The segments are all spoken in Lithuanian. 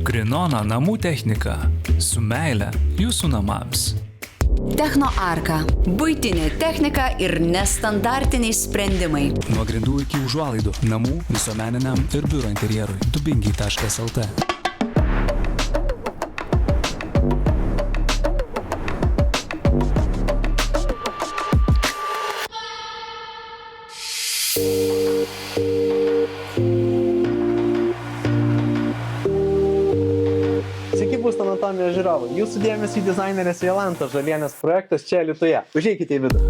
Grinona namų technika. Su meile jūsų namams. Techno Arka. Buitinė technika ir nestandartiniai sprendimai. Nuo grindų iki užuolaidų. Namų, visuomeniniam ir biuro interjerui. Dubingiai.lt. Būsto anatomijos žiūrovai. Jūsų dėmesį dizainerės Jolantos Žalienės projektas čia Alytuje. Užeikite į vidų.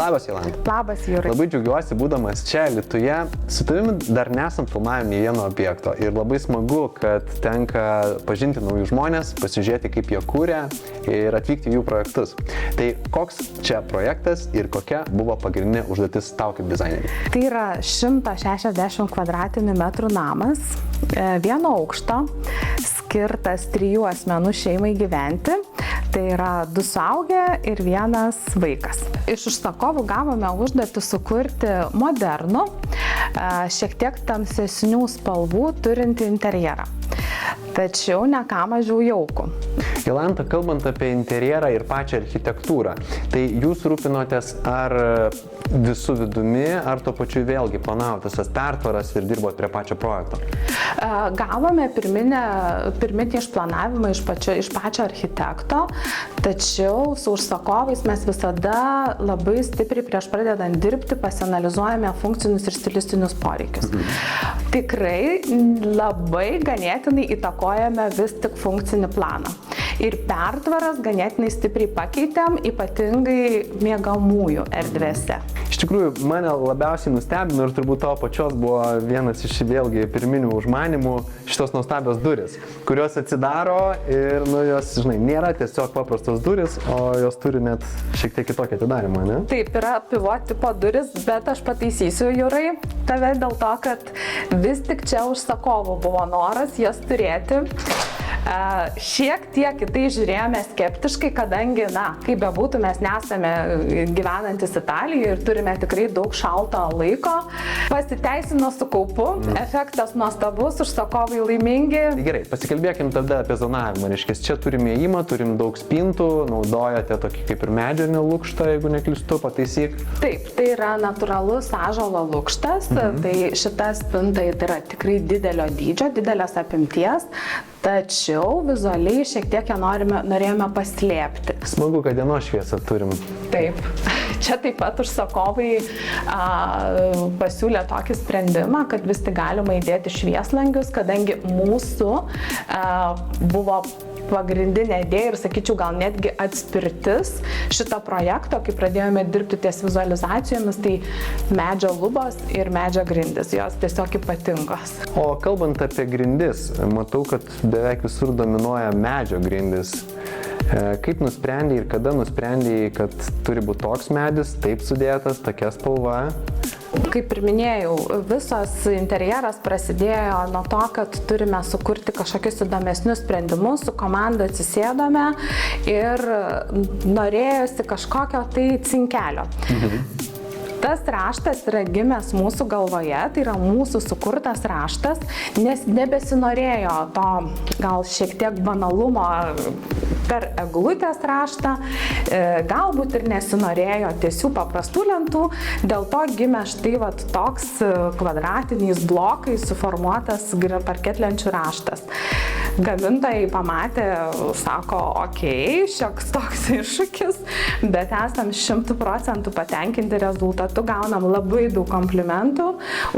Labas, Jolanta. Labas, Jūrai. Labai džiaugiuosi būdamas čia Alytuje. Su tavimi dar nesam filmavę nei vieno objekto. Ir labai smagu, kad tenka pažinti naujus žmonės, pasižiūrėti, kaip jie kūrė ir atvykti į jų projektus. Tai koks čia projektas ir kokia buvo pagrindinė užduotis tau kaip dizaineriui? Tai yra 160 kvadratinių metrų namas, vieno aukšto, skirtas 3 asmenų šeimai gyventi. Tai yra 2 suaugę ir 1 vaikas. Iš užsakovų gavome užduotį sukurti modernų, šiek tiek tamsesnių spalvų turintį interjerą. Tačiau ne ką mažiau jaukų. Jolanta, kalbant apie interjerą ir pačią architektūrą, tai jūs rūpinotės ar visų vidumi, ar tuo pačiu vėlgi planavote tas pertvaras ir dirbot prie pačio projekto? Gavome pirminį išplanavimą iš pačio architekto, tačiau su užsakovais mes visada labai stipriai prieš pradedant dirbti pasianalizuojame funkcinius ir stilistinius poreikius. Tikrai labai ganėtinai įtakojame vis tik funkcinį planą. Ir pertvaras ganėtinai stipriai pakeitėm, ypatingai miegamųjų erdvėse. Iš tikrųjų, mane labiausiai nustebino ir turbūt tavo pačios buvo vienas iš vėlgi pirminių užmanimų šitos nuostabios durys, kurios atsidaro ir, jos, žinai, nėra tiesiog paprastos durys, o jos turi net šiek tiek kitokį atidarimą, ne? Taip, yra pivot tipo duris, bet aš pataisysiu, Jūrai, tave dėl to, kad vis tik čia užsakovų buvo noras jas turėti. Šiek tiek į tai žiūrėjome skeptiškai, kadangi, kaip bebūtų, mes nesame gyvenantis Italijoje ir turime tikrai daug šalto laiko. Pasiteisino su kaupu, efektas nuostabus, užsakovai laimingi. Gerai, pasikalbėkim tada apie zonavimą. Reiškia, čia turime įėjimą, turim daug spintų, naudojate tokį kaip ir medžio lukštą, jeigu neklystu, pataisyk. Taip, tai yra natūralus ąžuolo lukštas, tai šita spinta yra tikrai didelio dydžio, didelės apimties. Tačiau vizualiai šiek tiek ją norėjome paslėpti. Smagu, kad dienos šviesą turim. Taip. Čia taip pat užsakovai pasiūlė tokį sprendimą, kad vis tik galima įdėti švieslangius, kadangi mūsų buvo pagrindinė idėja ir, sakyčiau, gal netgi atspirtis šito projekto, kai pradėjome dirbti ties vizualizacijomis, tai medžio lubos ir medžio grindis, jos tiesiog ypatingos. O kalbant apie grindis, matau, kad beveik visur dominuoja medžio grindis. Kaip nusprendėjai ir kada nusprendėjai, kad turi būti toks medis, taip sudėtas, tokia spalva? Kaip ir minėjau, visas interjeras prasidėjo nuo to, kad turime sukurti kažkokius įdomesnius sprendimus, su komanda atsisėdome ir norėjosi kažkokio tai cinkelio. Tas raštas yra gimęs mūsų galvoje, tai yra mūsų sukurtas raštas, nes nebesinorėjo to gal šiek tiek banalumo per eglutės raštą, galbūt ir nesinorėjo tiesių paprastų lentų, dėl to gimė štai toks kvadratiniais blokais suformuotas parketlenčių raštas. Gamintojai pamatė, sako, okei, šioks toks iššūkis, bet esam 100% patenkinti rezultatu, gaunam labai daug komplimentų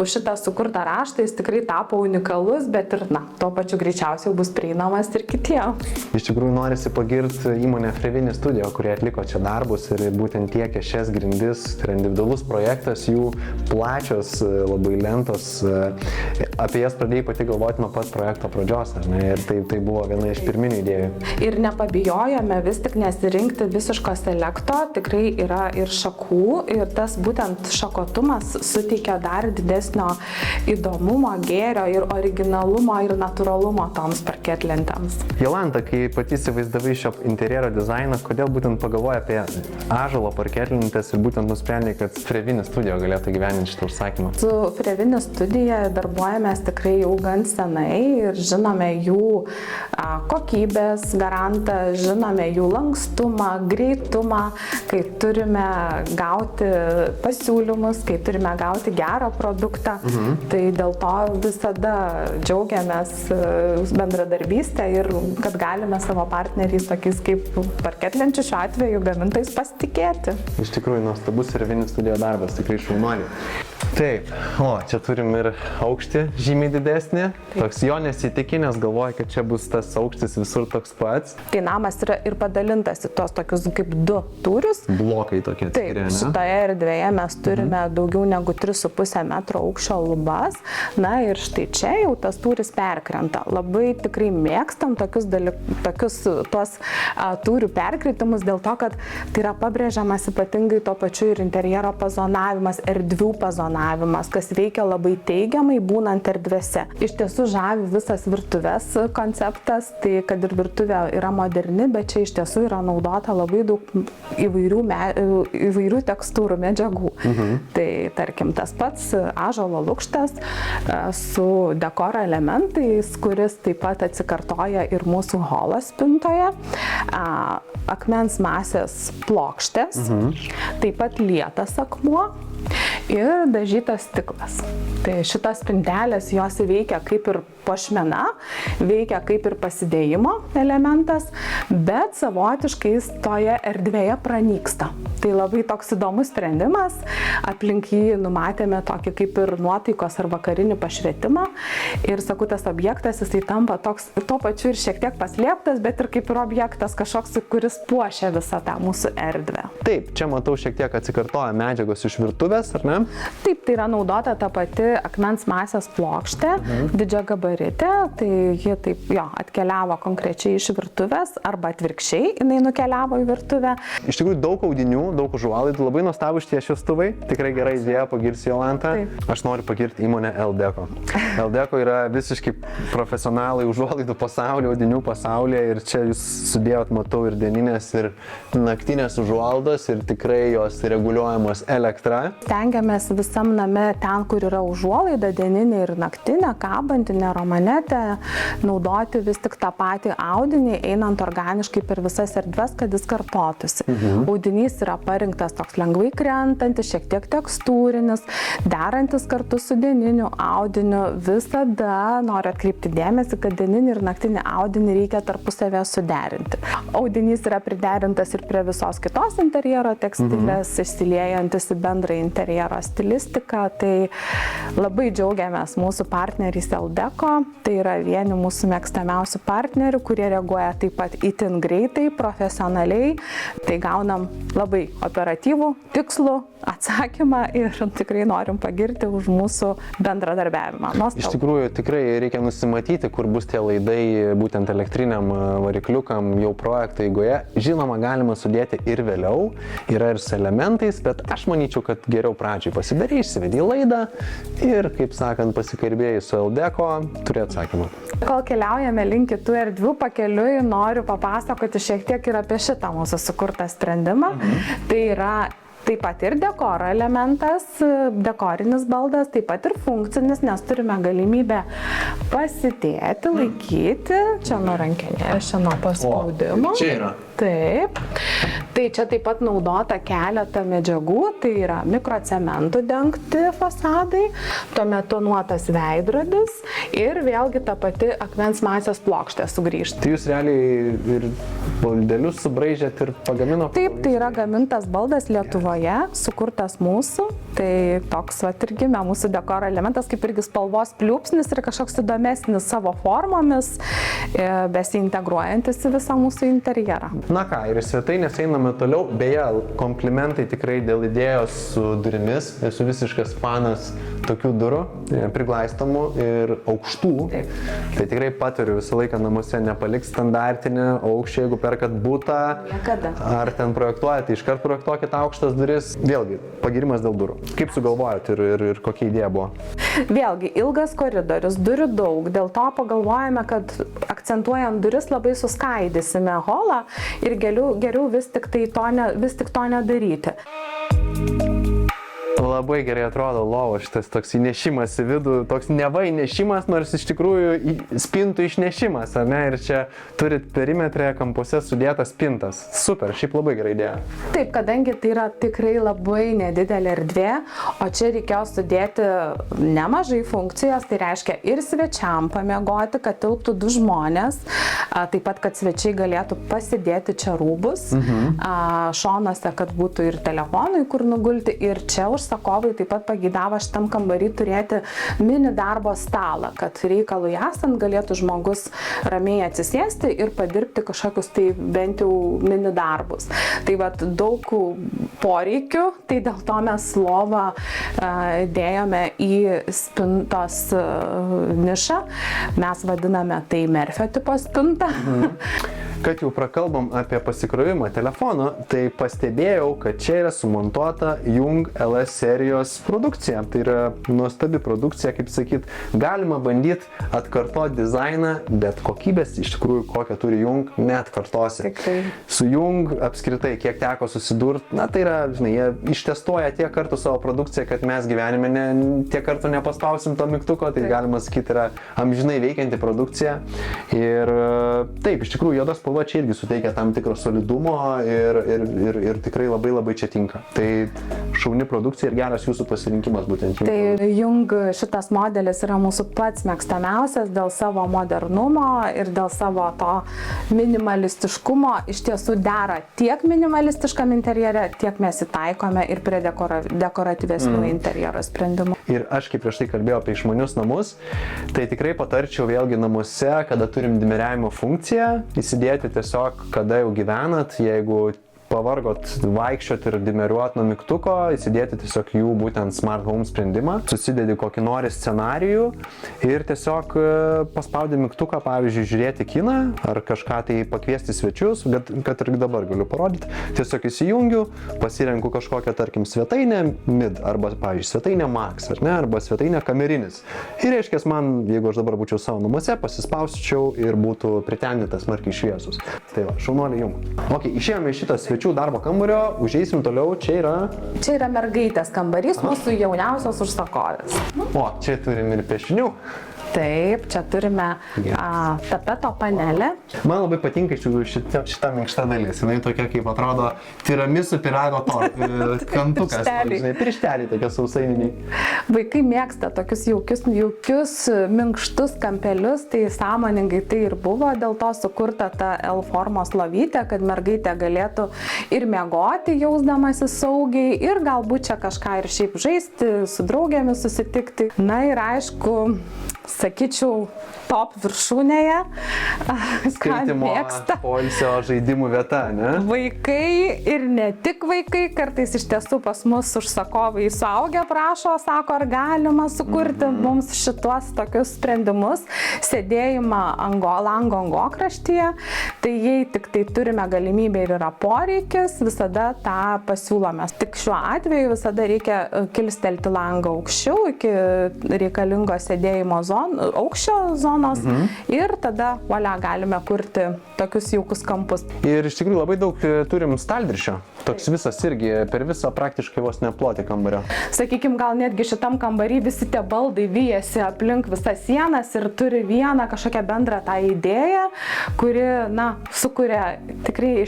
už šitą sukurtą raštą, jis tikrai tapo unikalus, bet ir, tuo pačiu greičiausiai bus prieinamas ir kitiems. Iš tikrųjų norisi pagirti įmonę Frevini Studio, kurie atliko čia darbus ir būtent tiekė šias grindis, tai yra individualus projektas, jų plačios labai lentos, apie jas pradėjai pati galvoti nuo pat projekto pradžios, ar ne? Ir tai buvo viena iš pirminių idėjų. Ir nepabijojome vis tik nesirinkti visiškos intelekto, tikrai yra ir šakų ir tas būtent šakotumas suteikia dar didesnio įdomumo, gėrio ir originalumo ir natūralumo toms parketlentėms. Jolanta, kai pati įsivaizdavai šio interjero dizainą, kodėl būtent pagalvojai apie ąžuolo parketlentės ir būtent nusprendė, kad Frevini Studio galėtų gyveninti šitą užsakymą? Su Frevini Studija darbuojamės tikrai jau gan senai ir žinome jų kokybės garantą, žinome jų lankstumą, greitumą, kai turime gauti pasiūlymus, kai turime gauti gerą produktą. Tai dėl to visada džiaugiamės bendradarbystę ir kad galime savo partneriais tokiais kaip parketlenčių šiuo atveju gamintojais pasitikėti. Iš tikrųjų, nuostabus Frevini Studio darbas, tikrai šaunuoliai. Taip, čia turim ir aukštį žymiai didesnį. Toks jo nesitikinęs, galvoja, kad čia bus tas aukštis visur toks pats. Tai namas yra ir padalintas į tos tokius kaip 2 tūrius. Blokai tokie atskiri, ne? Taip, šitoje erdvėje mes turime daugiau negu 3,5 metro aukščio lubas. Na ir štai čia jau tas tūris perkrenta. Labai tikrai mėgstam tokius tuos tūrių perkritimus dėl to, kad tai yra pabrėžiamas ypatingai to pačiu ir interjero pazonavimas, erdvių pazonavimas, kas veikia labai teigiamai būnant erdvėse. Iš tiesų žavi visas virtuvės konceptas, tai kad ir virtuvė yra moderni, bet čia iš tiesų yra naudota labai daug įvairių tekstūrų medžiagų. Tai tarkim tas pats ąžuolo lukštas su dekoro elementais, kuris taip pat atsikartoja ir mūsų holo spintoje, akmens masės plokštės, taip pat lietas akmuo ir dažytas stiklas. Tai šitos spintelės jos veikia kaip ir puošmena, veikia kaip ir pasidėjimo elementas, bet savotiškai toje erdvėje pranyksta. Tai labai toks įdomus sprendimas, aplink jį numatėme tokį kaip ir nuotaikos ar vakarinį pašvietimą ir sakau, tas objektas jisai tampa toks tuo pačiu ir šiek tiek paslėptas, bet ir kaip ir objektas kažkoks, kuris puošia visą tą mūsų erdvę. Taip, čia matau šiek tiek atsikartoja medžiagos iš virtuvės, ar ne? Taip, tai yra naudota ta pati akmens masės plokštė, didžiagabaritė, tai ji taip atkeliavo konkrečiai iš virtuvės arba atvirkščiai, jinai nukeliavo į virtuvę. Iš tikrųjų daug audinių, daug užuolaidų, labai nuostabūs tie šviestuvai, tikrai gera idėja, pagirsiu Jolantą. Aš noriu pagirti įmonę L-Deco. L-Deco yra visiškai profesionalai užuolaidų pasaulyje, audinių pasaulyje ir čia jūs sudėjot, matau, ir dieninės, ir naktinės užuolaidos ir tikrai jos reguliuojamos elektra. Stengiamės visam name ten, kur yra užuolaida, dieninė ir naktinė, kabantinė, romanetė, naudoti vis tik tą patį audinį, einant organiškai per visas erdves, kad jis kartotųsi. Audinys yra parinktas toks lengvai krentantis, šiek tiek tekstūrinis, derantis kartu su dieniniu audiniu. Visada noriu atkreipti dėmesį, kad dieninį ir naktinį audinį reikia tarpusavėje suderinti. Audinys yra priderintas ir prie visos kitos interjero tekstilės, išsiliejantis į bendrą interjero stilistiką. Tai labai džiaugiamės mūsų partneriais L-Deco. Tai yra vieni mūsų mėgstamiausių partnerių, kurie reaguoja taip pat itin greitai, profesionaliai. Tai gaunam labai operatyvų, tikslų atsakymą ir tikrai norim pagirti už mūsų bendradarbiavimą. Iš tikrųjų, tikrai reikia nusimatyti, kur bus tie laidai būtent elektriniam varikliukam jau projekto eigoje. Žinoma, galima sudėti ir vėliau, yra ir su elementais, bet aš manyčiau, kad geriau pradžiai pasidarė, išsivedė į laidą ir, kaip sakant, pasikalbėjai su L-Deco, turi atsakymą. Kol keliaujame link kitų erdvių pakeliui, noriu papasakoti šiek tiek ir apie šitą mūsų sukurtą sprendimą. Tai yra taip pat ir dekoro elementas, dekorinis baldas, taip pat ir funkcinis, nes turime galimybę pasidėti, laikyti, čia nuo rankenės, čia nuo paspaudimo. Čia yra. Taip. Tai čia taip pat naudota keletą medžiagų, tai yra mikrocementų dengti fasadai, tuomet tonuotas veidrodis ir vėlgi ta pati akmens masės plokštė sugrįžta. Tai jūs realiai ir baldelius subraižėt ir pagamino? Taip, tai yra gamintas baldas Lietuvoje, sukurtas mūsų, tai toks ir gimė mūsų dekoro elementas, kaip irgi spalvos pliūpsnis ir kažkoks įdomesnis savo formomis, besiintegruojantis į visą mūsų interjerą. Na ką, ir į svetainės einam dirbame toliau. Beje, komplimentai tikrai dėl idėjos su durimis. Esu visiškas fanas tokių durų, priglaistomų ir aukštų. Taip. Tai tikrai patariu visą laiką namuose nepalik standartinį aukštį, jeigu perkat butą. Niekada. Ar ten projektuojate, iškart projektuokit aukštas duris. Vėlgi, pagirimas dėl durų. Kaip sugalvojot ir kokia idėja buvo? Vėlgi, ilgas koridorius, durų daug, dėl to pagalvojame, kad akcentuojant duris labai suskaidysime holą ir geriau vis tik to nedaryti. Labai gerai atrodo lovo šitas toks įnešimas į vidų, toks neva įnešimas, nors iš tikrųjų spintų išnešimas, ar ne? Ir čia turit perimetrė kampuose sudėtas spintas. Super, šiaip labai gerai idėja. Taip, kadangi tai yra tikrai labai nedidelė erdvė, o čia reikėjo sudėti nemažai funkcijos, tai reiškia ir svečiam pamiegoti, kad tilptų 2 žmonės, taip pat, kad svečiai galėtų pasidėti čia rūbus, šonuose, kad būtų ir telefonui, kur nugulti, ir čia užsakovai taip pat pageidavo šitam kambarį turėti mini darbo stalą, kad reikalui esant galėtų žmogus ramiai atsisėsti ir padirbti kažkokius tai bent jau mini darbus. Tai vat daug poreikių, tai dėl to mes lovą dėjome į spintos nišą. Mes vadiname tai Merfio tipo spintą. Kad jau prakalbam apie pasikrovimą telefono, tai pastebėjau, kad čia yra sumontuota Jung LS serijos produkcija. Tai yra nuostabi produkcija, kaip sakyt, galima bandyti atkartoti dizainą, bet kokybės iš tikrųjų kokią turi Jung neatkartosi. Tikrai. Su Jung apskritai, kiek teko susidurti, na tai yra, žinai, jie ištestuoja tiek kartų savo produkciją, kad mes gyvenime tiek kartų nepaspausim to mygtuko, tai galima sakyti, yra amžinai veikianti produkcija. Ir taip, iš tikrųjų, juodos spalva čia irgi suteikia tam tikro solidumo ir tikrai labai čia tinka. Tai šauni produkcija ir geras jūsų pasirinkimas būtent Jung. Tai Jung šitas modelis yra mūsų pats mėgstamiausias dėl savo modernumo ir dėl savo to minimalistiškumo. Iš tiesų dera tiek minimalistiškam interjere, tiek mes įtaikome ir prie dekoratyvesnių interjero sprendimų. Ir aš, kaip prieš tai kalbėjau apie išmanius namus, tai tikrai patarčiau vėlgi namuose, kada turim dimeriavimo funkciją, įsidėti tiesiog, kada jau gyvenat, jeigu pavargot vaikščioti ir dimeriuoti nuo mygtuko, įsidėti tiesiog jų būtent Smart Home sprendimą, susidedi kokį nori scenarijų ir tiesiog paspaudi mygtuką, pavyzdžiui, žiūrėti kiną ar kažką tai pakviesti svečius, bet kad ir dabar galiu parodyti, tiesiog įsijungiu, pasirenku kažkokią, tarkim, svetainę mid arba, pavyzdžiui, svetainę max, ar ne, arba svetainę kamerinis. Ir reiškia, man, jeigu aš dabar būčiau savo namuose, pasispausičiau ir būtų pritemdytas smarkiai šviesus. Tai va, šaunuoliai Jung. Ok, išėjome iš šitą svečių darbo kambario, užeisim toliau, čia yra Mergaitės kambarys, mūsų jauniausios užsakovės. O, čia turim ir piešinių. Taip, čia turime tapeto panelę. Man labai patinka šita minkšta dalis. Jinai tokia, kaip atrodo, tiramisu pyrago kantukas. Piršteliai tokie sausaininiai. Vaikai mėgsta tokius jaukius, minkštus kampelius, tai sąmoningai tai ir buvo, dėl to sukurta ta L formos lovytė, kad mergaitė galėtų ir miegoti, jausdamasi saugiai, ir galbūt čia kažką ir šiaip žaisti, su draugėmis susitikti. Na ir aišku, sakyčiau, top viršūnėje, ką mėgsta. Poilsio žaidimų vieta, ne? Vaikai ir ne tik vaikai, kartais iš tiesų pas mus užsakovai suaugę prašo, sako, ar galima sukurti mums šituos tokius sprendimus, sėdėjimą lango kraštyje, tai jei tik tai turime galimybę ir yra poreikis, visada tą pasiūlome. Tik šiuo atveju visada reikia kilstelti langą aukščiau iki reikalingo sėdėjimo aukščio zonos ir tada galime kurti tokius jaukus kampus. Ir iš tikrųjų labai daug turim staldrišio. Toks visas irgi per visą praktiškai vos neplotį kambario. Sakykime, gal netgi šitam kambarį visi tie baldai vyjasi aplink visas sienas ir turi vieną kažkokią bendrą tą idėją, kuri, sukuria tikrai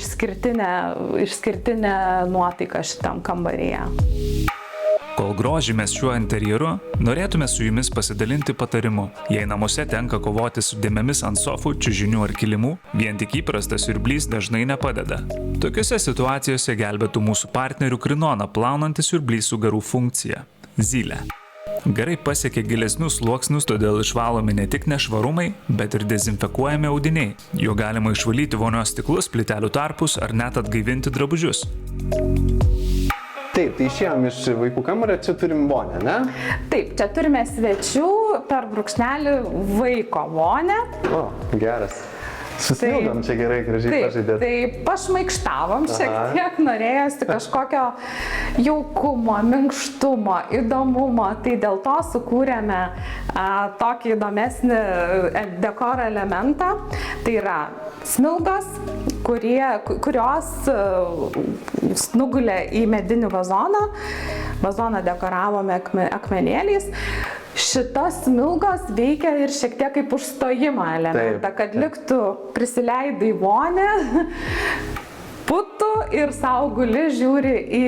išskirtinę nuotaiką šitam kambaryje. Kol grožimės šiuo interjeru, norėtume su jumis pasidalinti patarimu. Jei namuose tenka kovoti su dėmėmis ant sofų, čiužinių ar kilimų, vien tik įprastas siurblys dažnai nepadeda. Tokiose situacijose gelbėtų mūsų partnerių Krinoną plaunantis siurblys su garų funkcija – Zylė. Garai pasiekia gilesnius sluoksnius, todėl išvalomi ne tik nešvarumai, bet ir dezinfekuojami audiniai. Juo galima išvalyti vonios stiklus, plytelių tarpus ar net atgaivinti drabužius. Taip, tai išėjom iš vaikų kambario, čia turim vonę, ne? Taip, čia turime svečių per brūkšnelį vaiko vonę. O, geras. Susmildom čia gerai, gražiai pažaidėt. Tai pašmaikštavom šiek tiek, norėjosi kažkokio jaukumo, minkštumo, įdomumo, tai dėl to sukūrėme tokį įdomesnį dekoro elementą. Tai yra smilgos, kurios nugulė į medinį vazoną. Vazoną dekoravome akmenėliais. Šitos smilgos veikia ir šiek tiek kaip užstojimo elementą, kad liktų prisileidai vonę, putų ir sau guli žiūri į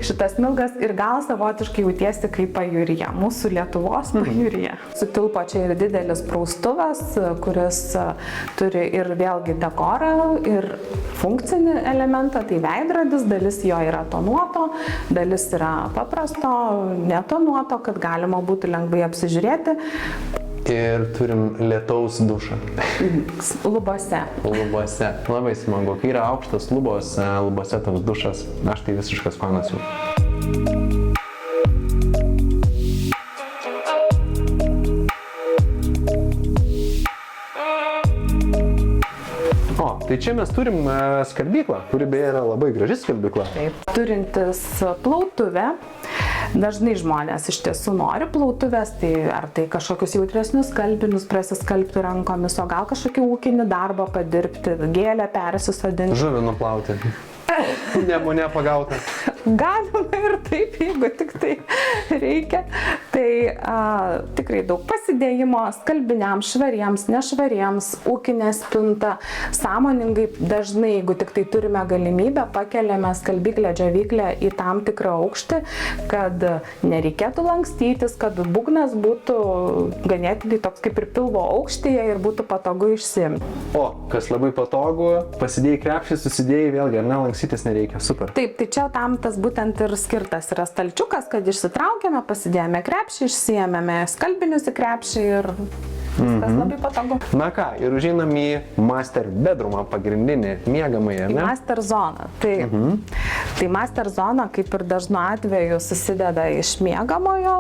šitas smilgas ir gal savotiškai jautiesi kaip pajūryje, mūsų Lietuvos pajūryje. Sutilpo čia ir didelis praustuvas, kuris turi ir vėlgi dekorą, ir funkcinį elementą, tai veidrodis, dalis jo yra tonuoto, dalis yra paprasto, netonuoto, kad galima būtų lengvai apsižiūrėti. Ir turim lietaus dušą. Lubose. Lubose. Labai smagu. Kai yra aukštas lubos, lubose toks dušas, aš tai visiškas fanas jų. O, tai čia mes turim skalbyklą, kuri beje yra labai graži skalbykla. Taip, turintis plautuvę. Dažnai žmonės iš tiesų nori plautuvės, tai ar tai kažkokius jautresnius skalbinius prasiskalbti rankomis, o gal kažkokį ūkinį darbą padirbti, gėlę persisodinti. Žuvį nuplauti. Nemune pagauta. Galima ir taip, jeigu tik tai reikia. Tai tikrai daug pasidėjimo skalbiniams, švariems, nešvariems, ūkinė spinta. Sąmoningai dažnai, jeigu tik tai turime galimybę, pakeliame skalbyklę, džiovyklę į tam tikrą aukštį, kad nereikėtų lankstytis, kad būgnas būtų ganėtinai toks kaip ir pilvo aukštyje ir būtų patogu išsiimti. O, kas labai patogu, pasidėjai krepšį, susidėjai vėlgi, ar ne, lankstytis nereikia, super. Taip, tai čia tam tas būtent ir skirtas yra stalčiukas, kad išsitraukėme, pasidėjome krepšį, išsiėmėme skalbinius į krepšį ir viskas labai patogu. Na ką, ir užeinam į master bedroomą, pagrindinį miegamąjį, ne? Į master zoną. Tai master zona, kaip ir dažnu atveju, susideda iš miegamojo,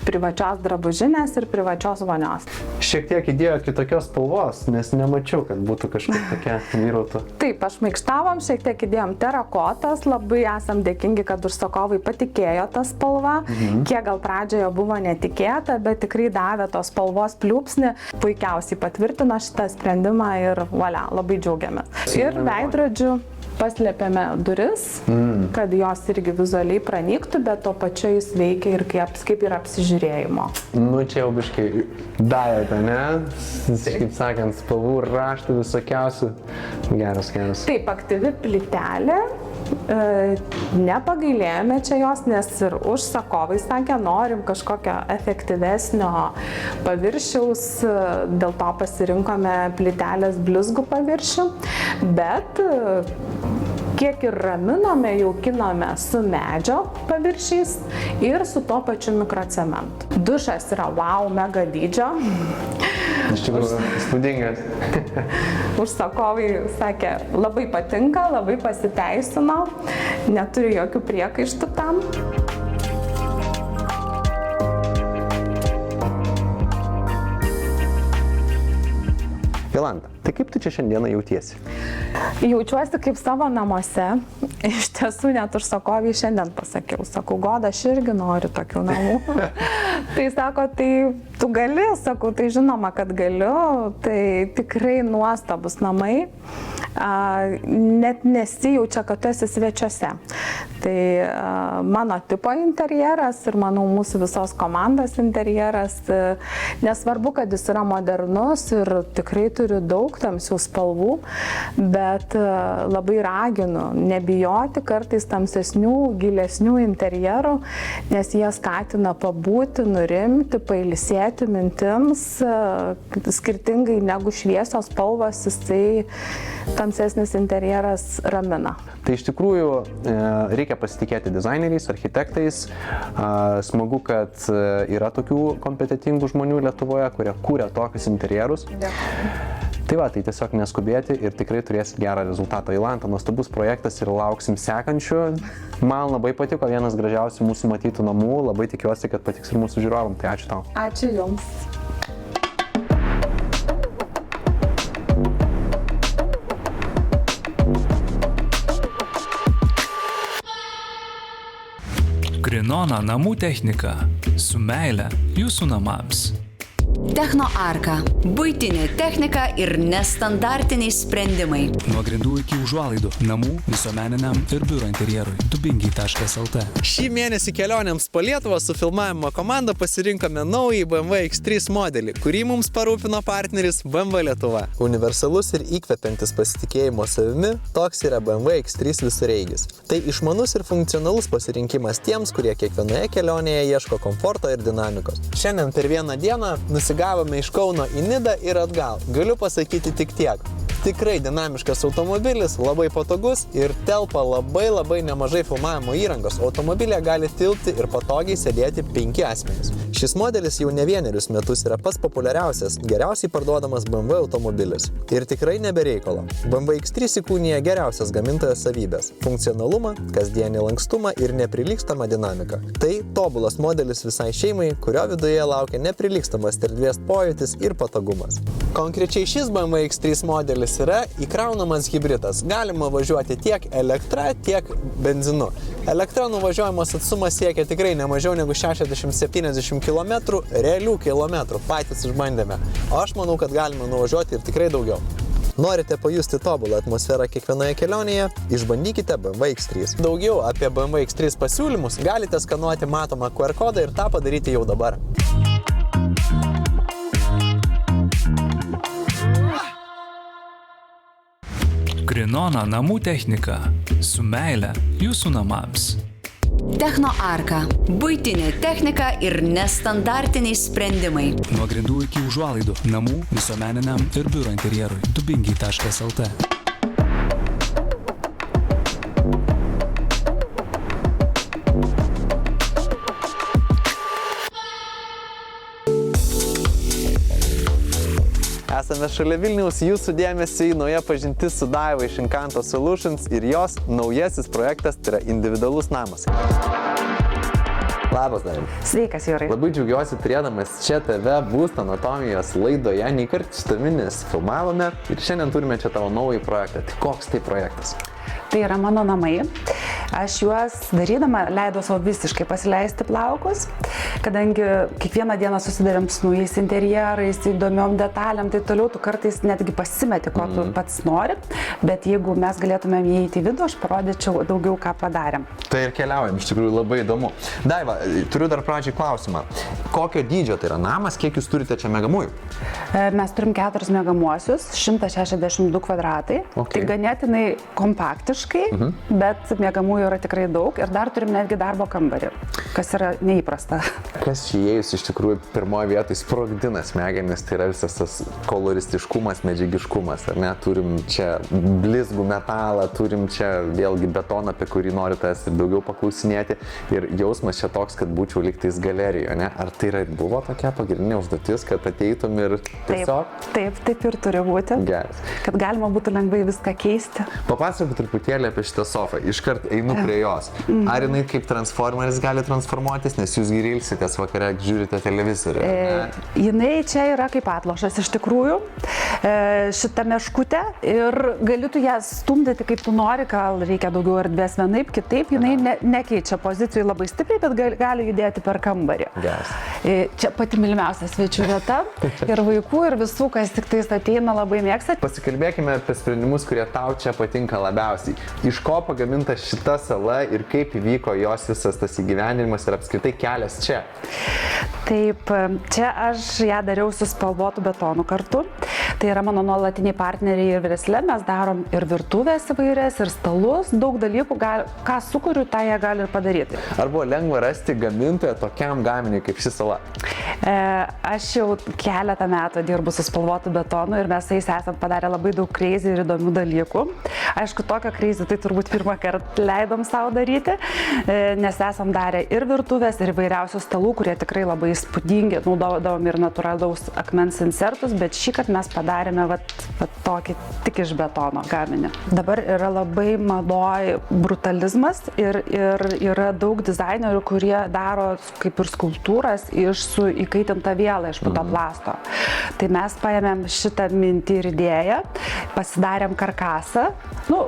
privačios drabužinės ir privačios vonios. Šiek tiek įdėjo kitokios spalvos, nes nemačiau, kad būtų kažkaip tokia vyrautų. Taip, aš maikštavom, šiek tiek įdėjom terakotas, labai esam dėkingi, kad užsakovai patikėjo tą spalvą. Kiek gal pradžioje buvo netikėta, bet tikrai davė tos spalvos pliūpsnį, puikiausiai patvirtino šitą sprendimą ir valia, labai džiaugiamės. Ir veidrodžių paslėpėme duris, kad jos irgi vizualiai pranyktų, bet to pačiu jis veikia ir kaip ir apsižiūrėjimo. Nu, čia jau biškai dajote, ne? Kaip sakant, spalvų raštų visokiausių. Geras. Taip, aktyvi plytelė. Nepagailėjome čia jos, nes ir užsakovai sakė, norim kažkokio efektyvesnio paviršiaus, dėl to pasirinkome plytelės blizgų paviršių, bet kiek ir raminome, jaukinome su medžio paviršiais ir su to pačiu mikrocementu. Dušas yra wow, mega dydžio. Iš tikrųjų, įspūdingas. Užsakovai sakė, labai patinka, labai pasiteisino, neturi jokių priekaištų tam. Jolanta, tai kaip tu čia šiandieną jautiesi? Jaučiuosi kaip savo namuose. Iš tiesų net užsakoviai šiandien pasakiau. Sakau, Goda, aš irgi noriu tokių namų. Tai sako, tai tu gali? Sakau, tai žinoma, kad galiu. Tai tikrai nuostabus namai. Net nesijaučia, kad tu esi svečiuose. Tai mano tipo interjeras ir manau mūsų visos komandos interjeras. Nesvarbu, kad jis yra modernus ir tikrai turi daug tamsių spalvų, bet labai raginu nebijoti kartais tamsesnių, gilesnių interjerų, nes jie skatina pabūti, nurimti, pailsėti padėti mintims, skirtingai negu šviesios spalvos, jisai tamsesnis interjeras ramina. Tai iš tikrųjų reikia pasitikėti dizaineriais, architektais. Smagu, kad yra tokių kompetentingų žmonių Lietuvoje, kurie kūrė tokius interjerus. Tai va, tai tiesiog neskubėti ir tikrai turėsit gerą rezultatą. Jolanta, nuostabus projektas ir lauksim sekančių. Man labai patiko, vienas gražiausių mūsų matytų namų. Labai tikiuosi, kad patiks ir mūsų žiūrovam. Tai ačiū tau. Ačiū Jums. Krinona namų technika. Su meile jūsų namams. Techno Arka. Buitinė technika ir nestandartiniai sprendimai. Nuo grindų iki užuolaidų. Namų, visuomeniniam ir biuro interjerui. Dubingiai.lt. Šį mėnesį kelionėms po Lietuvą su filmavimo komanda pasirinkome naują BMW X3 modelį, kurį mums parūpino partneris BMW Lietuva. Universalus ir įkvepiantis pasitikėjimo savimi, toks yra BMW X3 visureigis. Tai išmanus ir funkcionalus pasirinkimas tiems, kurie kiekvienoje kelionėje ieško komforto ir dinamikos. Šiandien per vieną dieną nusigavome iš Kauno į Nidą ir atgal. Galiu pasakyti tik tiek. Tikrai dinamiškas automobilis, labai patogus ir telpa labai nemažai filmavimo įrangos. Automobilėje gali tilpti ir patogiai sėdėti 5 asmenys. Šis modelis jau ne vienerius metus yra pats populiariausias, geriausiai parduodamas BMW automobilis. Ir tikrai nebereikalo. BMW X3 įkūnija geriausias gamintojo savybės – funkcionalumą, kasdienį lankstumą ir neprilygstamą dinamiką. Tai tobulas modelis visai šeimai, kurio viduje laukia neprilygstamas erdvės pojūtis ir patogumas. Konkrečiai šis BMW X3 modelis yra įkraunamas hibridas. Galima važiuoti tiek elektra, tiek benzinu. Elektra nuvažiuojamas atstumas siekia tikrai ne mažiau negu 60-70 km, realių kilometrų, patys išbandėme. O aš manau, kad galima nuvažiuoti ir tikrai daugiau. Norite pajusti tobulą atmosferą kiekvienoje kelionėje? Išbandykite BMW X3. Daugiau apie BMW X3 pasiūlymus galite skanuoti matomą QR kodą ir tą padaryti jau dabar. Krinona namų technika. Su meile jūsų namams. Techno Arka. Buitinė technika ir nestandartiniai sprendimai. Nuo grindų iki užuolaidų. Namų, visuomeniniam ir biuro interjerui. Dubingiai.lt. Esame šalia Vilniaus, jūsų dėmesiui nauja pažintis su Daiva iš Encanto Solutions ir jos naujasis projektas, tai yra individualus namas. Labas, Daiva. Sveikas, Jurai. Labai džiaugiuosi turėdamas čia tave būsto anatomijos laidoje, neįkart su tamis filmavome ir šiandien turime čia tavo naują projektą. Tai koks tai projektas? Tai yra mano namai. Aš juos darydama leidau savo visiškai pasileisti plaukus, kadangi kiekvieną dieną susidarėm su naujais interjerais, įdomiom detalėm, tai toliau tu kartais netgi pasimeti, ko tu pats nori, bet jeigu mes galėtumėm įeiti į vidų, aš parodyčiau daugiau, ką padarėm. Tai ir keliaujam, iš tikrųjų labai įdomu. Daiva, turiu dar pradžiai klausimą. Kokio dydžio tai yra namas, kiek jūs turite čia miegamųjų? Mes turim 4 miegamuosius, 162 kvadratai, tai ganėtinai kompaktiškai, bet miegamųjų yra tikrai daug ir dar turim netgi darbo kambarį, kas yra neįprasta. Kas čia įėjus iš tikrųjų pirmoje vietoje sprogdina smegenis, tai yra visas tas koloristiškumas, medžiagiškumas, ar ne? Turim čia blizgų metalą, turim čia vėlgi betoną, apie kurį noriu tas ir daugiau paklausinėti ir jausmas čia toks, kad būčiau lygtais galerijoje, ne? Ar tai yra buvo tokia pagrindinė užduotis, kad ateitum ir tiesiog? Taip ir turi būti. Geras. Kad galima būtų lengvai viską keisti. Papasakok truputėlį apie šitą sofą. Iškart einu prie jos. Ar jinai kaip transformeris gali transformuotis, nes jūs girilsitės vakare, žiūrite televizorių? Jinai čia yra kaip atlošas iš tikrųjų, šitą meškutę ir gali tu ją stumdyti kaip tu nori, gal reikia daugiau erdvės vienaip, kitaip, jinai nekeičia pozicijų labai stipriai, bet gali judėti per kambarį. Geras. Čia pati mylimiausia svečių vieta ir vaikų, ir visų, kas tik tais ateina, labai mėgsta. Pasikalbėkime apie sprendimus, kurie tau čia patinka labiausiai. Iš ko pagaminta šita sala ir kaip įvyko jos visas tas įgyvendinimas ir apskritai kelias čia? Taip, čia aš ją dariau su spalvotu betonu kartu. Tai yra mano nuolatiniai partneriai ir versle, mes darom ir virtuvės įvairias, ir stalus, daug dalykų, ką sukuriu, tą jie gali ir padaryti. Ar buvo lengva rasti gamintoją tokiam gaminiui kaip ši sala? Aš jau keletą metų dirbu su spalvotu betonu ir mes jais esam padarę labai daug crazy ir įdomių dalykų. Aišku, tokio crazy tai turbūt pirmą kartą leidom savo daryti, nes esam darę ir virtuvės, ir įvairiausių stalų, kurie tikrai labai įspūdingi, naudodavom ir natūralaus akmens insertus, bet šį kartą mes padarėme tokį tik iš betono gaminį. Dabar yra labai madoj brutalizmas ir yra daug dizainerių, kurie daro kaip ir skulptūras su įkaitinta viela iš putoplasto. Tai mes paėmėm šitą mintį ir idėją, pasidarėm karkasą,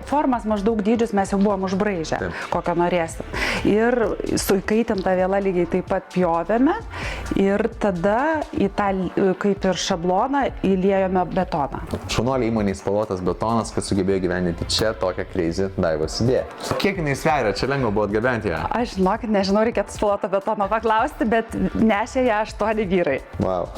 formas maždaug dydžius mes jau buvom užbraižę, kokio norėsim. Ir su įkaitinta viela lygiai taip pat pjovėme ir tada į tą kaip ir šabloną įliejome betoną. Šaunuolė įmonė spalvotas betonas, kad sugebėjo gyventi čia tokią crazy Daivos idėją. Kiek jinai sveria, čia lengva buvo atgabenti ją? Aš žinokit, nežinau, reikėtų spalvoto betono paklausti, bet nešė ją 8 vyrai. Wow.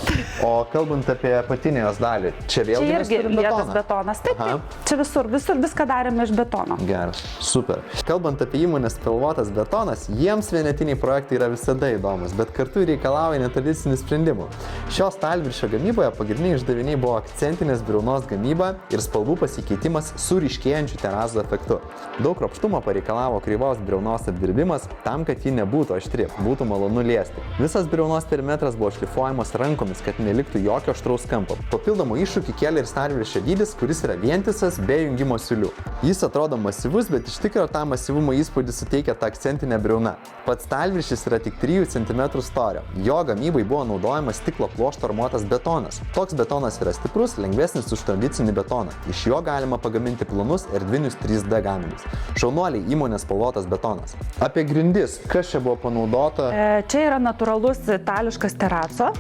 O kalbant apie apatinę jos dalį, čia vėl irgi lietas betonas. Taip. Čia visur viską darėme iš betono. Geras, super. Kalbant apie įmonės spalvotas betonas, jiems vienetiniai projektai yra visada įdomus, bet kartu reikalauja netradicinių sprendimų. Šios stalviršio gamyboje pagrindiniai uždaviniai buvo akcentinės briaunos gamyba ir spalvų pasikeitimas su ryškėjančiu terasų efektu. Daug kruopštumo pareikalavo kreivos briaunos apdirbimas tam, kad ji nebūtų aštri, būtų malonu liesti. Visas briaunos perimetras buvo šlifuojamas rankomis, kad neliktų jokio aštraus kampo. Papildomų iššūkį kėlė ir stalviršio dydis, kuris yra vientisas be jungimo siūlių. Jis atrodo masyvus, bet iš tikro tą masyvumo įspūdį suteikia ta akcentinė briauna. Pats stalviršis yra tik 3 cm storio. Jo gamybai buvo naudojamas stiklo pluošto armuotas betonas. Toks betonas yra stiprus, lengvesnis už tradicinį betoną. Iš jo galima pagaminti plonus erdvinius 3D gaminius. Šaunuoliai įmonės spalvotas betonas. Apie grindis, kas čia buvo panaudota? Čia yra natūralus itališkas teraco.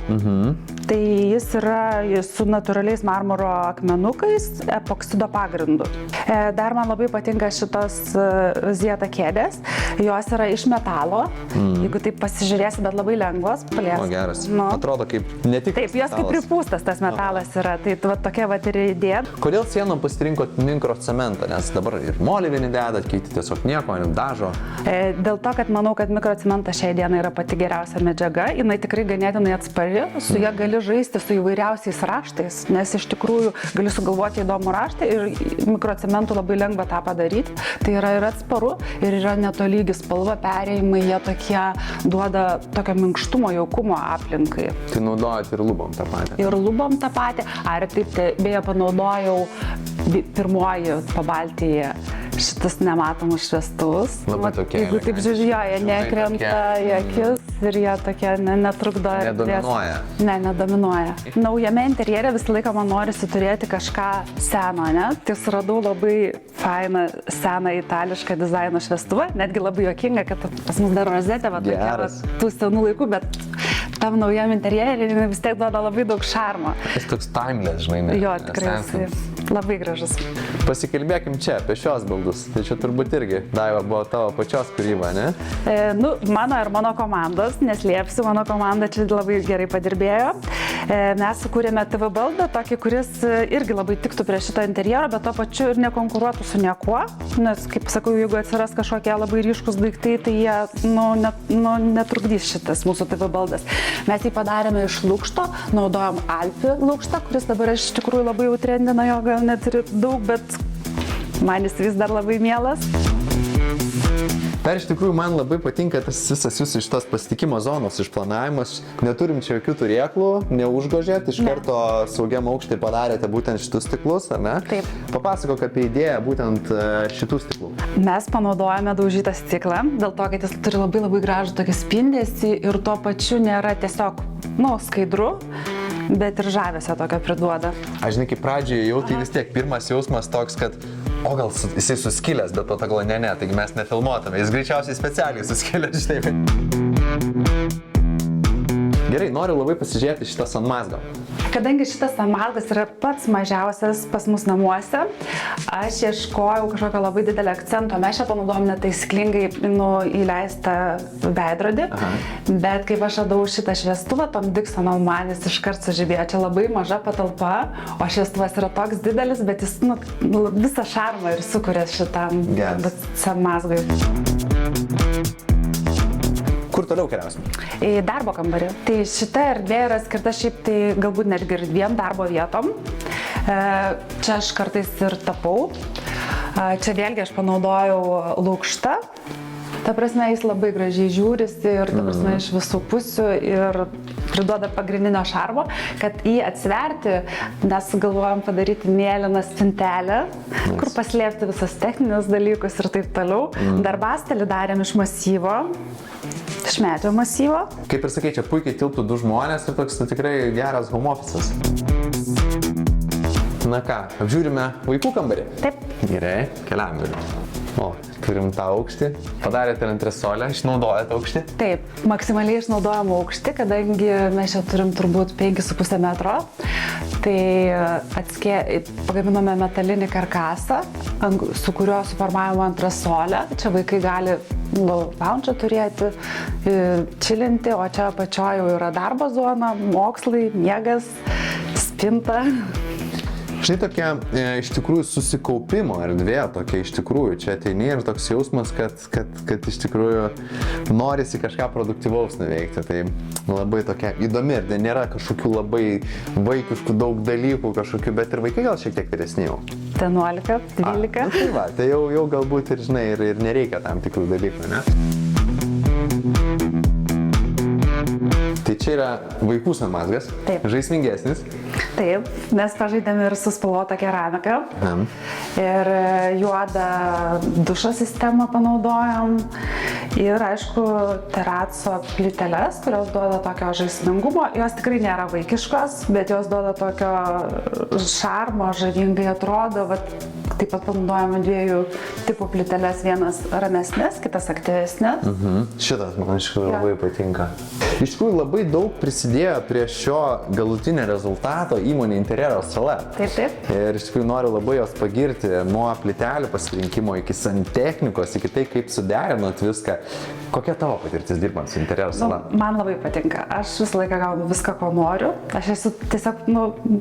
Tai jis yra su natūraliais marmuro akmenukais, epoksido pagrindu. Dar man labai patinka šitos Zieta kėdės. Jos yra iš metalo. Jeigu taip pasižiūrėsi, bet labai lengvos. O geras. Atrodo kaip ne tik taip, jos kaip pripūstas tas metalas yra. Tai tokia ir idėja. Kodėl sienom pasirinkot mikrocementą? Nes dabar ir molį vieni dedat, kiti tiesiog nieko, dažo. Dėl to, kad manau, kad mikrocementas šiai dienai yra pati geriausia medžiaga. Jinai tikrai ganėtinai atspari. Su ja gali žaisti su įvairiausiais raštais, nes iš tikrųjų gali sugalvoti įdomų raštą ir mikrocementų labai lengva tą padaryti. Tai yra ir atsparu, ir yra netolygi spalva, perėjimai, jie tokie duoda tokio minkštumo, jaukumo aplinkai. Tai naudojat ir lubom tą patį? Ir lubom tą patį. Ar taip, beje, panaudojau pirmoji Pabaltyje šitas nematomus šviestuvus. Labai tokie. Jeigu taip žiūrėjo, jie nekrenta į akis ir jie tokie netrukdo. Nedominuoja. Nedominuoja. Naujame interjere visą laiką man norisi turėti kažką seno, ne? Tai suradau labai fainą, seną itališką dizaino šviestuvą. Netgi labai juokinga, kad pas mus dar rozetė, tokia tų senų laikų, bet tam naujam interjere vis tiek duoda labai daug šarmo. Jis toks timeless, žinai. Jo, tikrai labai gražus. Pasikalbėkim čia apie šios baldus. Tai čia turbūt irgi, Daiva, buvo tavo pačios kūryba, ne? Mano ir mano komandos, neslėpsiu, mano komanda čia labai gerai padirbėjo. Mes sukūrėme TV baldą, tokį, kuris irgi labai tiktų prie šito interjero, bet tuo pačiu ir nekonkuruotų su niekuo. Nes, kaip sakau, jeigu atsiras kažkokie labai ryškus daiktai, tai jie netrukdys šitas mūsų TV baldas. Mes jį padarėme iš lukšto, naudojom Alfi lukštą, kuris dabar iš tikrųjų labai jau trendina, jo gal net ir daug, bet man jis vis dar labai mielas. Dar iš tikrųjų man labai patinka tas visas jūsų iš tos pasitikimo zonos išplanavimas. Neturim čia jokių turėklų, neužgožėt, iš karto saugiam aukštį padarėte būtent šitus stiklus, ar ne? Taip. Papasakok apie idėją būtent šitų stiklų. Mes panaudojame daužytą stiklą, dėl to, kad jis turi labai gražų tokį spindesį ir tuo pačiu nėra tiesiog, skaidru, bet ir žavesio tokio priduoda. Aš žinai, kaip pradžioje jau, tai vis tiek pirmas jausmas toks, kad o gal jisai suskilęs, bet po to galvoju, ne, taigi mes nefilmuotume. Jis greičiausiai specialiai suskilęs, žinai. Gerai, noriu labai pasižiūrėti šitą sanmazgą. Kadangi šitas sanmazgas yra pats mažiausias pas mus namuose, aš ieškojau kažkokio labai didelio akcento. Mes čia panaudojom netaisyklingai įleistą veidrodį, bet kaip aš radau šitą šviestuvą, Tom Dixono, man jis iškart sužibėjo. Čia labai maža patalpa, o šviestuvas yra toks didelis, bet jis visą šarmą ir sukuria šitam sanmazgui. Kur toliau keliausim? Į darbo kambarį. Tai šita erdvė yra skirta šiaip tai galbūt netgi ir 2 darbo vietom. Čia aš kartais ir tapau. Čia vėlgi aš panaudojau lukštą. Ta prasme, jis labai gražiai žiūrisi ir ta prasme iš visų pusių ir priduoda pagrindinio šarmo, kad jį atsverti, mes galvojam padaryti mėlyną spintelę, kur paslėpti visas techninius dalykus ir taip toliau. Darbastalį darėm iš masyvo. Iš medžio masyvo. Kaip ir sakai, čia puikiai tilptų 2 žmonės ir toks tikrai geras home office'as. Na ką, apžiūrime vaikų kambarį? Taip. Gerai, keliam. O, turim tą aukštį. Padarėte antresolę, išnaudojate aukštį? Taip, maksimaliai išnaudojam aukštį, kadangi mes čia turim turbūt 5,5 metro. Tai pagaminome metalinį karkasą, su kuriuo suformavome antresolę. Čia vaikai gali lounge'ą turėti, čilinti, o čia apačioje jau yra darbo zona, mokslai, miegas, spinta. Štai tokia iš tikrųjų susikaupimo erdvė, tokia iš tikrųjų. Čia ateini ir toks jausmas, kad iš tikrųjų norisi kažką produktyvaus nuveikti. Tai labai tokia įdomi erdvė, nėra kažkokių labai vaikiškų daug dalykų kažkokių, bet ir vaikai gal šiek tiek vyresni jau. 11, 12. Tai va, tai jau galbūt ir, žinai, ir nereikia tam tikrų dalykų, ne? Tai čia yra vaikų sanmazgas, žaismingesnis. Taip, mes pažaidėm ir su spalvota keramika. Ir juodą dušo sistemą panaudojom. Ir aišku, teraco plyteles, kurios duoda tokio žaismingumo. Jos tikrai nėra vaikiškos, bet jos duoda tokio šarmo, žavingai atrodo. Taip pat panaudojame 2 tipų plyteles, vienas ramesnės, kitas aktyvesnės. Šitas man iš tikrųjų labai patinka. Iš tikrųjų labai daug prisidėjo prie šio galutinio rezultato įmonė Interjero sala. Taip, taip. Ir iš tikrųjų noriu labai jos pagirti nuo plytelių pasirinkimo iki santechnikos, iki tai, kaip suderinot viską. Kokia tavo patirtis dirbant su Interjero sala? Man labai patinka. Aš visą laiką gaunu viską, ko noriu. Aš esu tiesiog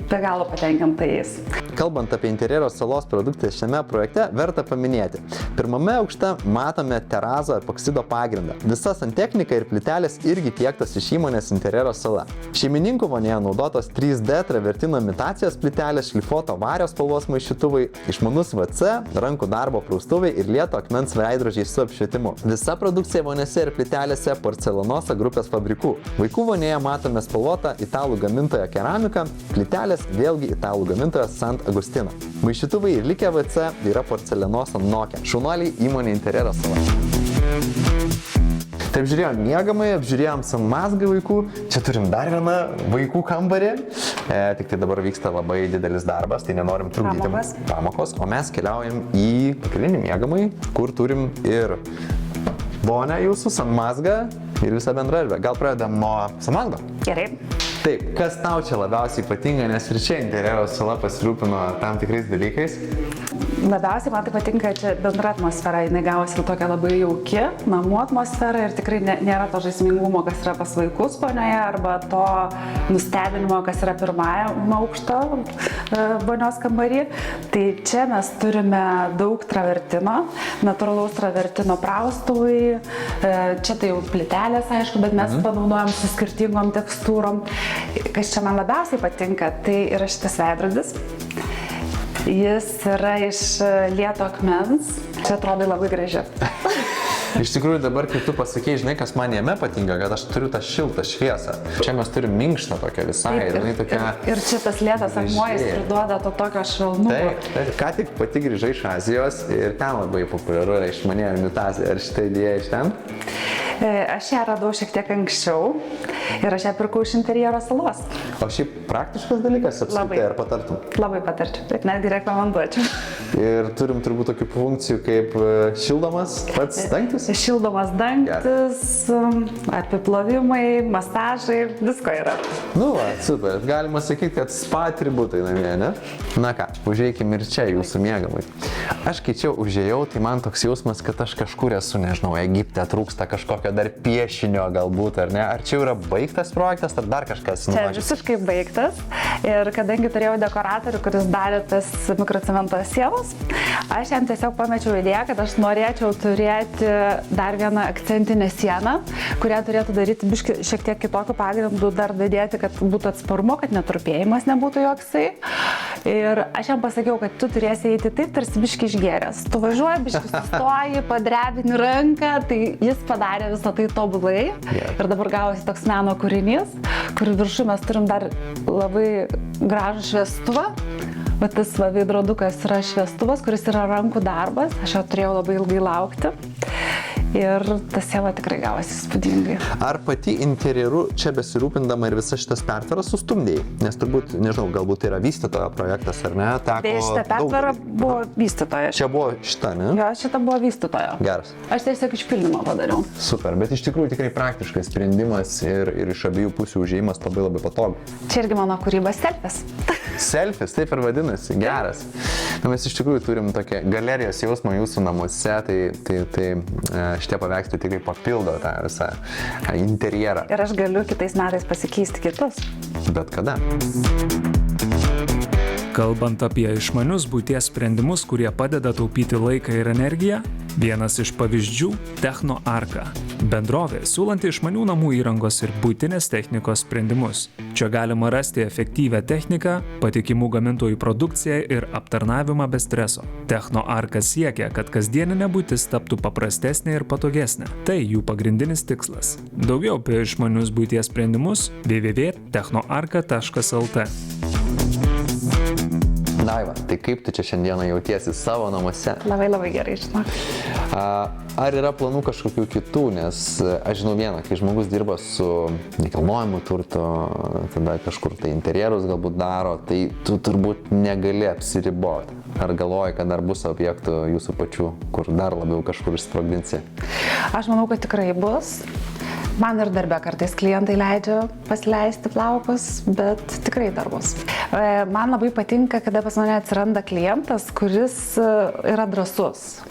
be galo patenkinta jais. Kalbant apie Interjero salos produkciją šiame projekte, verta paminėti. Pirmame aukšte matome terazo epoksido pagrindą. Visa santechnika ir plytelės irgi tiektos iš įmonės Interjero sala. Šeimininkų vonėje naudotos 3D travertino imitacijos plytelės, šlifuoto vario spalvos maišytuvai, išmanus WC, rankų darbo praustuvai ir lieto akmens veidrodžiai su apšvietimu. Visa produkcija vonėse ir plytelėse Porcelanosa grupės fabrikų. Vaikų vonėje matome spalvotą italų gamintojo keramiką, plytelės vėlgi italų gamintojo Sant Agustino. Maišytuvai ir likę WC yra Porcelanosa Nokia. Šaunuoliai įmonė Interjero sala. Taip, žiūrėjom miegamąjį, apžiūrėjom sanmazgą vaikų. Čia turim dar vieną vaikų kambarį. Tik tai dabar vyksta labai didelis darbas, tai nenorim trukdyti pamokos. O mes keliaujam į pagrindinį miegamąjį, kur turim ir vonę jūsų, sanmazgą ir visą bendrą erdvę. Gal pradedam nuo sanmazgo? Gerai. Taip, kas tau čia labiausiai patinka, nes ir čia Interjero sala pasirūpino tam tikrais dalykais? Labiausiai man tai patinka čia bendra atmosfera, jinai gavosi tokia labai jauki, namų atmosfera ir tikrai nėra to žaismingumo, kas yra pas vaikus vonioje, arba to nustebinimo, kas yra pirmajame aukšto vonios kambarį. Tai čia mes turime daug travertino, natūralaus travertino praustuvai, čia tai jau plytelės, aišku, bet mes panaudojam su skirtingom tekstūrom. Kas čia man labiausiai patinka, tai yra šitas veidrodis. Jis yra iš lieto akmens. Čia atrodo labai gražiai. Iš tikrųjų dabar, kai tu pasakei, žinai, kas man jame patinka, kad aš turiu tą šiltą šviesą. Čia mes turim minkštą tokią visai. Ir čia tas lietas akmuo, jis priduoda to tokio švelnumo. Taip. Ką tik pati grįžai iš Azijos ir ten labai populiaru yra išmanė imitacija. Ar šitą idėją iš ten? Aš ją radau šiek tiek anksčiau ir aš ją pirkau iš Interjero salos. O šiaip praktiškas dalykas apskritai, ar patartum? Labai patarčiau, netgi rekomenduočiau. Ir turim turbūt tokių funkcijų kaip šildomas pats dangtis. Šildomas dangtis, apiplovimai, masažai, visko yra. Nu, va, super. Galima sakyti, kad spa atributai namie, ne? Na ką, užeikim ir čia jūsų miegamai. Aš kai čia užėjau, tai man toks jausmas, kad aš kažkur esu, nežinau, Egipte, trūksta kažkokio dar piešinio galbūt, ar ne? Ar čia yra baigtas projektas, ar dar kažkas numažys? Čia visiškai baigtas. Ir kadangi turėjau dekoratorių, kuris darė tas mikrocemento sienas, aš jam tiesiog pamečiau idėją, kad aš norėčiau turėti dar vieną akcentinę sieną, kurią turėtų daryti biški šiek tiek kitokiu pagrindu, dar dadėti, kad būtų atsparumo, kad netrupėjimas nebūtų joksai. Ir aš jam pasakiau, kad tu turėsi eiti taip, tarsi biški išgėręs. Tu važiuoji, biški sustoji, padrebini ranką, tai jis padarė visą tai tobulai. Ir dabar gavosi toks meno kūrinys, kur viršų mes turim dar labai gražų šviestuvą. Va tas veidrodukas yra šviestuvas, kuris yra rankų darbas. Aš jo turėjau labai ilgai laukti. Ir tas sieva tikrai gavosi įspūdingai. Ar pati interjeru čia besirūpindama ir visas šitas pertvaras sustumdėjai? Nes turbūt, nežinau, galbūt tai yra vystytojo projektas, ar ne? Tai šitą pertvarą buvo vystytojo. Čia buvo šita, ne? Jo, šitą buvo vystytojo. Geras. Aš tiesiog išpildymą padariau. Super, bet iš tikrųjų tikrai praktiškas sprendimas ir iš abiejų pusių užėjimas labai patogu. Čia irgi mano kūrybos selfis. Selfis, taip ir vadinasi, geras. Na, mes iš tikrųjų turim tokią galerijos jausmą jūsų namuose, tai šitie paveikslai tikrai papildo tą visą interjerą. Ir aš galiu kitais metais pasikeisti kitus. Bet kada? Kalbant apie išmanius buities sprendimus, kurie padeda taupyti laiką ir energiją, vienas iš pavyzdžių – Techno Arka. Bendrovė, siūlanti išmanių namų įrangos ir buitinės technikos sprendimus. Čia galima rasti efektyvią techniką, patikimų gamintojų produkciją ir aptarnavimą be streso. Techno Arka siekia, kad kasdieninė buitis taptų paprastesnė ir patogesnė. Tai jų pagrindinis tikslas. Daugiau apie išmanius buities sprendimus www.technoarka.lt. Daiva, tai kaip tu čia šiandieną jautiesi savo namuose? Labai gerai, žinok. Ar yra planų kažkokių kitų, nes aš žinau vieną, kai žmogus dirba su nekilnojamu turtu, tada kažkur tai interjerus galbūt daro, tai tu turbūt negali apsiriboti. Ar galvoji, kad dar bus objektų jūsų pačių, kur dar labiau kažkur išsprogdinsi? Aš manau, kad tikrai bus. Man ir darbe kartais klientai leidžia pasileisti plaukus, bet tikrai dar bus. Man labai patinka, kada pas mane atsiranda klientas, kuris yra drąsus.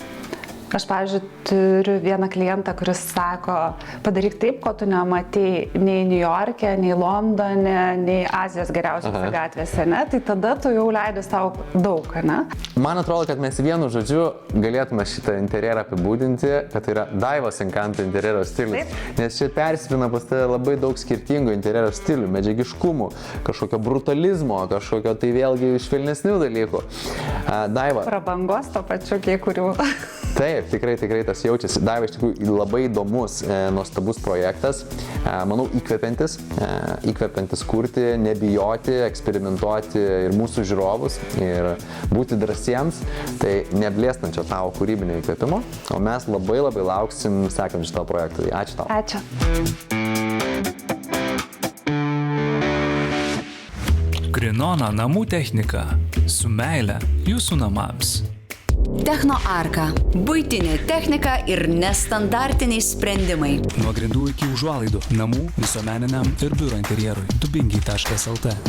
Aš, pavyzdžiui, turiu vieną klientą, kuris sako, padaryk taip, ko tu nematei nei New York'e, nei Londone, nei Azijos geriausiose gatvėse, ne? Tai tada tu jau leidi savo daug, ne? Man atrodo, kad mes vienu žodžiu galėtume šitą interjerą apibūdinti, kad tai yra Daivos Encanto interjero stilius. Taip. Nes čia persipina pas tave labai daug skirtingų interjero stilių, medžiagiškumų, kažkokio brutalizmo, kažkokio tai vėlgi švelnesnių dalykų. Daiva. Prabangos to pačiu, kiek kurių. Taip, tikrai tas jaučiasi. Daiva, iš tikrųjų labai įdomus, nuostabus projektas. Manau, įkvepiantis kurti, nebijoti, eksperimentuoti ir mūsų žiūrovus ir būti drąsiems. Tai neblėstančio tavo kūrybinio įkvėpimo. O mes labai lauksim sekančio tavo projektui. Ačiū tau. Ačiū. Krinona namų technika. Su meile jūsų namams. Techno Arka. Buitinė technika ir nestandartiniai sprendimai. Nuo grindų iki užuolaidų. Namų, visuomeniniam ir biuro interjerui. Dubingiai.lt